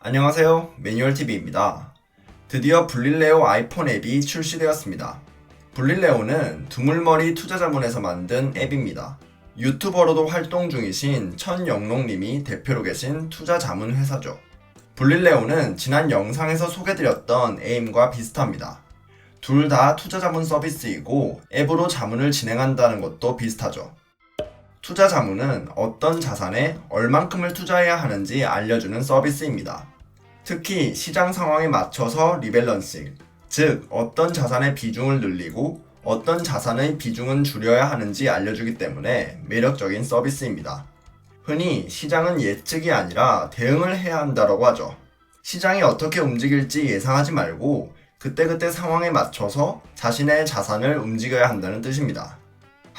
안녕하세요. 매뉴얼TV입니다. 드디어 블릴레오 아이폰 앱이 출시되었습니다. 블릴레오는 두물머리 투자자문에서 만든 앱입니다. 유튜버로도 활동 중이신 천영롱님이 대표로 계신 투자자문 회사죠. 블릴레오는 지난 영상에서 소개드렸던 에임과 비슷합니다. 둘 다 투자자문 서비스이고 앱으로 자문을 진행한다는 것도 비슷하죠. 투자자문은 어떤 자산에 얼만큼을 투자해야 하는지 알려주는 서비스입니다. 특히 시장 상황에 맞춰서 리밸런싱, 즉 어떤 자산의 비중을 늘리고 어떤 자산의 비중은 줄여야 하는지 알려주기 때문에 매력적인 서비스입니다. 흔히 시장은 예측이 아니라 대응을 해야 한다고 하죠. 시장이 어떻게 움직일지 예상하지 말고 그때그때 상황에 맞춰서 자신의 자산을 움직여야 한다는 뜻입니다.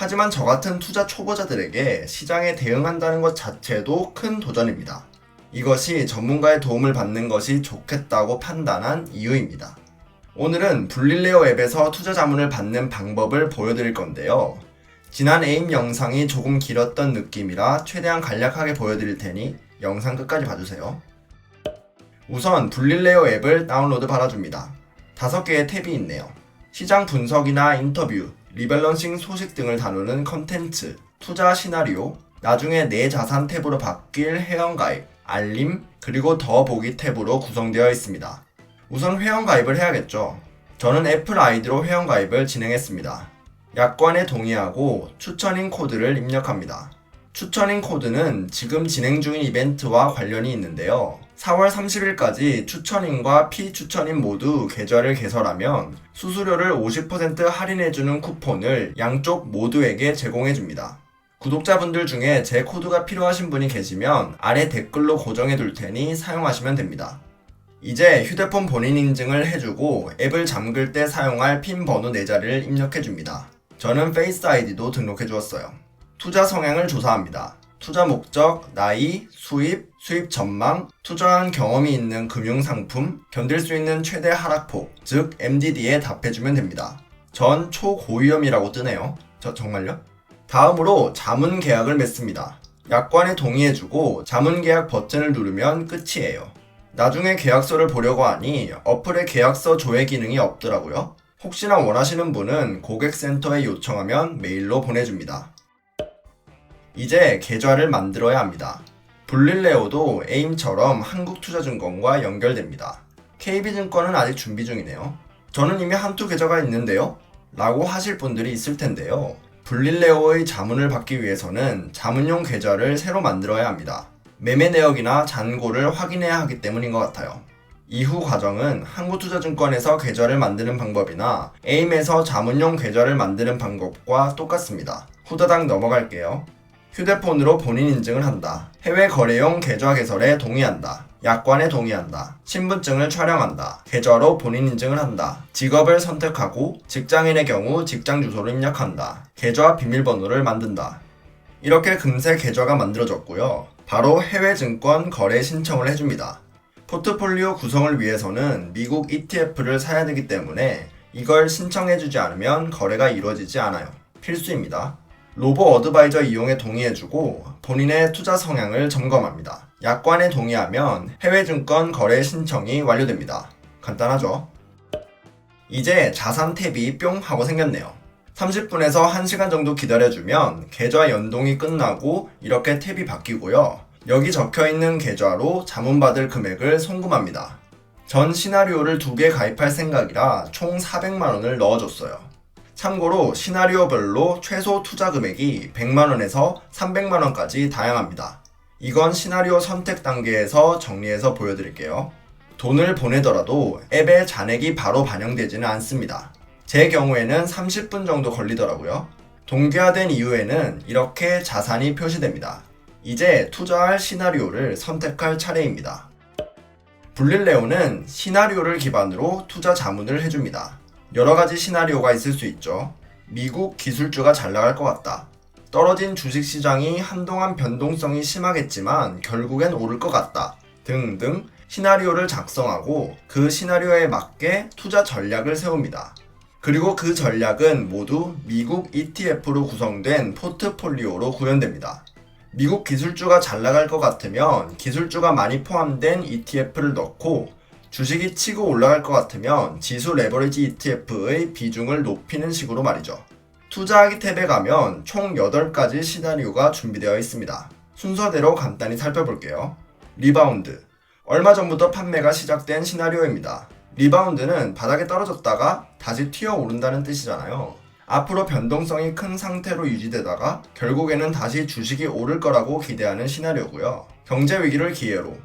하지만 저 같은 투자 초보자들에게 시장에 대응한다는 것 자체도 큰 도전입니다. 이것이 전문가의 도움을 받는 것이 좋겠다고 판단한 이유입니다. 오늘은 블릴레오 앱에서 투자 자문을 받는 방법을 보여드릴 건데요. 지난 에임 영상이 조금 길었던 느낌이라 최대한 간략하게 보여드릴 테니 영상 끝까지 봐주세요. 우선 블릴레오 앱을 다운로드 받아줍니다. 5개의 탭이 있네요. 시장 분석이나 인터뷰, 리밸런싱 소식 등을 다루는 컨텐츠, 투자 시나리오, 나중에 내 자산 탭으로 바뀔 회원가입, 알림, 그리고 더 보기 탭으로 구성되어 있습니다. 우선 회원가입을 해야겠죠. 저는 애플 아이디로 회원가입을 진행했습니다. 약관에 동의하고 추천인 코드를 입력합니다. 추천인 코드는 지금 진행 중인 이벤트와 관련이 있는데요. 4월 30일까지 추천인과 피추천인 모두 계좌를 개설하면 수수료를 50% 할인해주는 쿠폰을 양쪽 모두에게 제공해줍니다. 구독자분들 중에 제 코드가 필요하신 분이 계시면 아래 댓글로 고정해둘 테니 사용하시면 됩니다. 이제 휴대폰 본인 인증을 해주고 앱을 잠글 때 사용할 핀 번호 4자리를 입력해줍니다. 저는 페이스 아이디도 등록해주었어요. 투자 성향을 조사합니다. 투자 목적, 나이, 수입, 수입 전망, 투자한 경험이 있는 금융상품, 견딜 수 있는 최대 하락폭, 즉 MDD에 답해주면 됩니다. 전 초고위험이라고 뜨네요. 정말요? 다음으로 자문 계약을 맺습니다. 약관에 동의해주고 자문 계약 버튼을 누르면 끝이에요. 나중에 계약서를 보려고 하니 어플에 계약서 조회 기능이 없더라고요. 혹시나 원하시는 분은 고객센터에 요청하면 메일로 보내줍니다. 이제 계좌를 만들어야 합니다. 블릴레오도 에임처럼 한국투자증권과 연결됩니다. KB증권은 아직 준비 중이네요. 저는 이미 한두 계좌가 있는데요? 라고 하실 분들이 있을 텐데요. 블릴레오의 자문을 받기 위해서는 자문용 계좌를 새로 만들어야 합니다. 매매 내역이나 잔고를 확인해야 하기 때문인 것 같아요. 이후 과정은 한국투자증권에서 계좌를 만드는 방법이나 에임에서 자문용 계좌를 만드는 방법과 똑같습니다. 후다닥 넘어갈게요. 휴대폰으로 본인 인증을 한다. 해외 거래용 계좌 개설에 동의한다. 약관에 동의한다. 신분증을 촬영한다. 계좌로 본인 인증을 한다. 직업을 선택하고 직장인의 경우 직장 주소를 입력한다. 계좌 비밀번호를 만든다. 이렇게 금세 계좌가 만들어졌고요. 바로 해외 증권 거래 신청을 해줍니다. 포트폴리오 구성을 위해서는 미국 ETF를 사야 되기 때문에 이걸 신청해주지 않으면 거래가 이루어지지 않아요. 필수입니다. 로보 어드바이저 이용에 동의해주고 본인의 투자 성향을 점검합니다. 약관에 동의하면 해외증권 거래 신청이 완료됩니다. 간단하죠? 이제 자산 탭이 뿅 하고 생겼네요. 30분에서 1시간 정도 기다려주면 계좌 연동이 끝나고 이렇게 탭이 바뀌고요. 여기 적혀있는 계좌로 자문받을 금액을 송금합니다. 전 시나리오를 2개 가입할 생각이라 총 400만원을 넣어줬어요. 참고로 시나리오별로 최소 투자 금액이 100만원에서 300만원까지 다양합니다. 이건 시나리오 선택 단계에서 정리해서 보여드릴게요. 돈을 보내더라도 앱에 잔액이 바로 반영되지는 않습니다. 제 경우에는 30분 정도 걸리더라고요. 동기화된 이후에는 이렇게 자산이 표시됩니다. 이제 투자할 시나리오를 선택할 차례입니다. 블릴레오는 시나리오를 기반으로 투자 자문을 해줍니다. 여러가지 시나리오가 있을 수 있죠. 미국 기술주가 잘 나갈 것 같다. 떨어진 주식시장이 한동안 변동성이 심하겠지만 결국엔 오를 것 같다. 등등 시나리오를 작성하고 그 시나리오에 맞게 투자 전략을 세웁니다. 그리고 그 전략은 모두 미국 ETF로 구성된 포트폴리오로 구현됩니다. 미국 기술주가 잘 나갈 것 같으면 기술주가 많이 포함된 ETF를 넣고 주식이 치고 올라갈 것 같으면 지수 레버리지 ETF의 비중을 높이는 식으로 말이죠. 투자하기 탭에 가면 총 8가지 시나리오가 준비되어 있습니다. 순서대로 간단히 살펴볼게요. 리바운드. 얼마 전부터 판매가 시작된 시나리오입니다. 리바운드는 바닥에 떨어졌다가 다시 튀어오른다는 뜻이잖아요. 앞으로 변동성이 큰 상태로 유지되다가 결국에는 다시 주식이 오를 거라고 기대하는 시나리오고요. 경제 위기를 기회로.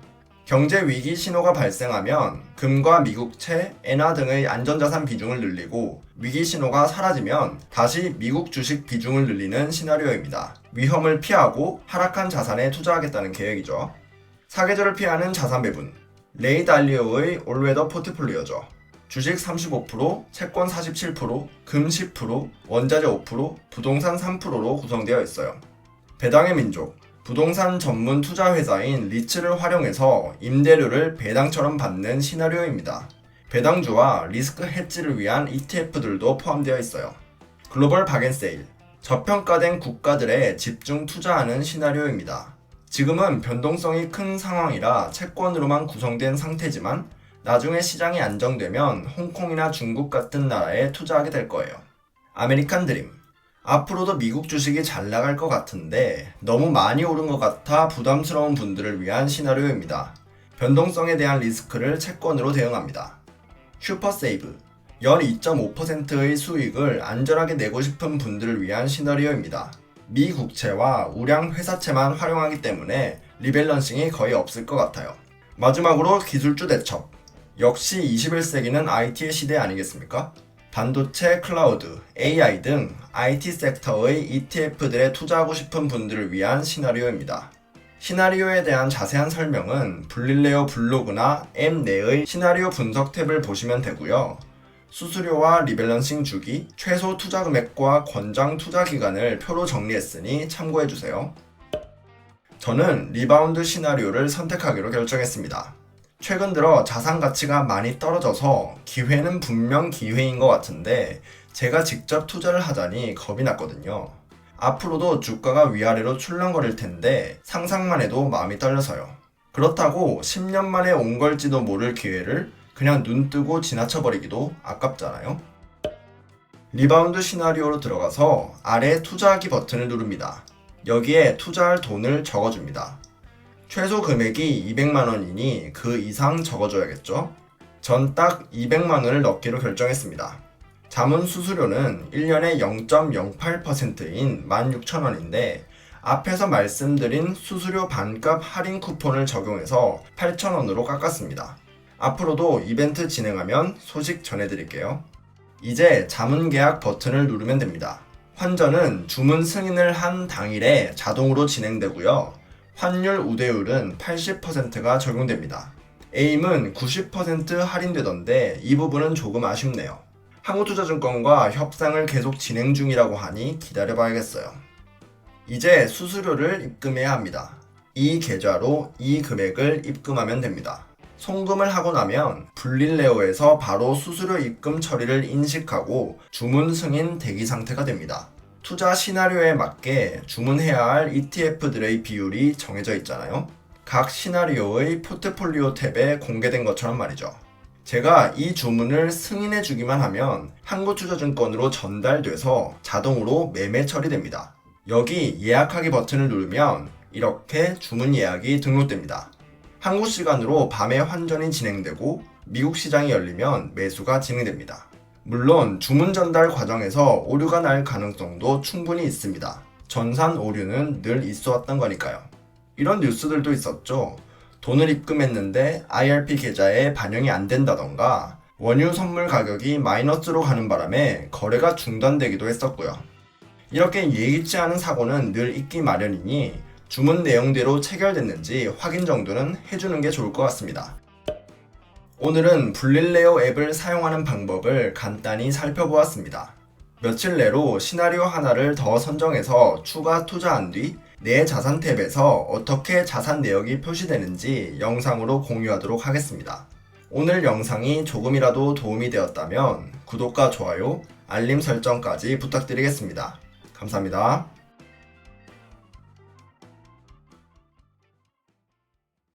경제 위기 신호가 발생하면 금과 미국채, 엔화 등의 안전자산 비중을 늘리고 위기 신호가 사라지면 다시 미국 주식 비중을 늘리는 시나리오입니다. 위험을 피하고 하락한 자산에 투자하겠다는 계획이죠. 사계절을 피하는 자산 배분. 레이 달리오의 올웨더 포트폴리오죠. 주식 35%, 채권 47%, 금 10%, 원자재 5%, 부동산 3%로 구성되어 있어요. 배당의 민족. 부동산 전문 투자 회사인 리츠를 활용해서 임대료를 배당처럼 받는 시나리오입니다. 배당주와 리스크 해지를 위한 ETF들도 포함되어 있어요. 글로벌 박앤세일. 저평가된 국가들에 집중 투자하는 시나리오입니다. 지금은 변동성이 큰 상황이라 채권으로만 구성된 상태지만 나중에 시장이 안정되면 홍콩이나 중국 같은 나라에 투자하게 될 거예요. 아메리칸 드림. 앞으로도 미국 주식이 잘 나갈 것 같은데 너무 많이 오른 것 같아 부담스러운 분들을 위한 시나리오입니다. 변동성에 대한 리스크를 채권으로 대응합니다. 슈퍼세이브. 연 2.5%의 수익을 안전하게 내고 싶은 분들을 위한 시나리오입니다. 미 국채와 우량 회사채만 활용하기 때문에 리밸런싱이 거의 없을 것 같아요. 마지막으로 기술주 대첩. 역시 21세기는 IT의 시대 아니겠습니까? 반도체, 클라우드, AI 등 IT 섹터의 ETF들에 투자하고 싶은 분들을 위한 시나리오입니다. 시나리오에 대한 자세한 설명은 블릴레오 블로그나 앱 내의 시나리오 분석 탭을 보시면 되고요. 수수료와 리밸런싱 주기, 최소 투자 금액과 권장 투자 기간을 표로 정리했으니 참고해주세요. 저는 리바운드 시나리오를 선택하기로 결정했습니다. 최근 들어 자산 가치가 많이 떨어져서 기회는 분명 기회인 것 같은데 제가 직접 투자를 하자니 겁이 났거든요. 앞으로도 주가가 위아래로 출렁거릴 텐데 상상만 해도 마음이 떨려서요. 그렇다고 10년 만에 온 걸지도 모를 기회를 그냥 눈 뜨고 지나쳐버리기도 아깝잖아요. 리바운드 시나리오로 들어가서 아래 투자하기 버튼을 누릅니다. 여기에 투자할 돈을 적어줍니다. 최소 금액이 200만원이니 그 이상 적어줘야겠죠? 전 딱 200만원을 넣기로 결정했습니다. 자문 수수료는 1년에 0.08%인 16,000원인데 앞에서 말씀드린 수수료 반값 할인 쿠폰을 적용해서 8,000원으로 깎았습니다. 앞으로도 이벤트 진행하면 소식 전해드릴게요. 이제 자문 계약 버튼을 누르면 됩니다. 환전은 주문 승인을 한 당일에 자동으로 진행되고요. 환율 우대율은 80%가 적용됩니다. 에임은 90% 할인되던데 이 부분은 조금 아쉽네요. 한국투자증권과 협상을 계속 진행 중이라고 하니 기다려봐야겠어요. 이제 수수료를 입금해야 합니다. 이 계좌로 이 금액을 입금하면 됩니다. 송금을 하고 나면 블릴레오에서 바로 수수료 입금 처리를 인식하고 주문 승인 대기 상태가 됩니다. 투자 시나리오에 맞게 주문해야 할 ETF들의 비율이 정해져 있잖아요. 각 시나리오의 포트폴리오 탭에 공개된 것처럼 말이죠. 제가 이 주문을 승인해 주기만 하면 한국투자증권으로 전달돼서 자동으로 매매 처리됩니다. 여기 예약하기 버튼을 누르면 이렇게 주문 예약이 등록됩니다. 한국 시간으로 밤에 환전이 진행되고 미국 시장이 열리면 매수가 진행됩니다. 물론 주문 전달 과정에서 오류가 날 가능성도 충분히 있습니다. 전산 오류는 늘 있어 왔던 거니까요. 이런 뉴스들도 있었죠. 돈을 입금했는데 IRP 계좌에 반영이 안 된다던가 원유 선물 가격이 마이너스로 가는 바람에 거래가 중단되기도 했었고요. 이렇게 예기치 않은 사고는 늘 있기 마련이니 주문 내용대로 체결됐는지 확인 정도는 해주는 게 좋을 것 같습니다. 오늘은 블릴레오 앱을 사용하는 방법을 간단히 살펴보았습니다. 며칠 내로 시나리오 하나를 더 선정해서 추가 투자한 뒤 내 자산 탭에서 어떻게 자산 내역이 표시되는지 영상으로 공유하도록 하겠습니다. 오늘 영상이 조금이라도 도움이 되었다면 구독과 좋아요, 알림 설정까지 부탁드리겠습니다. 감사합니다.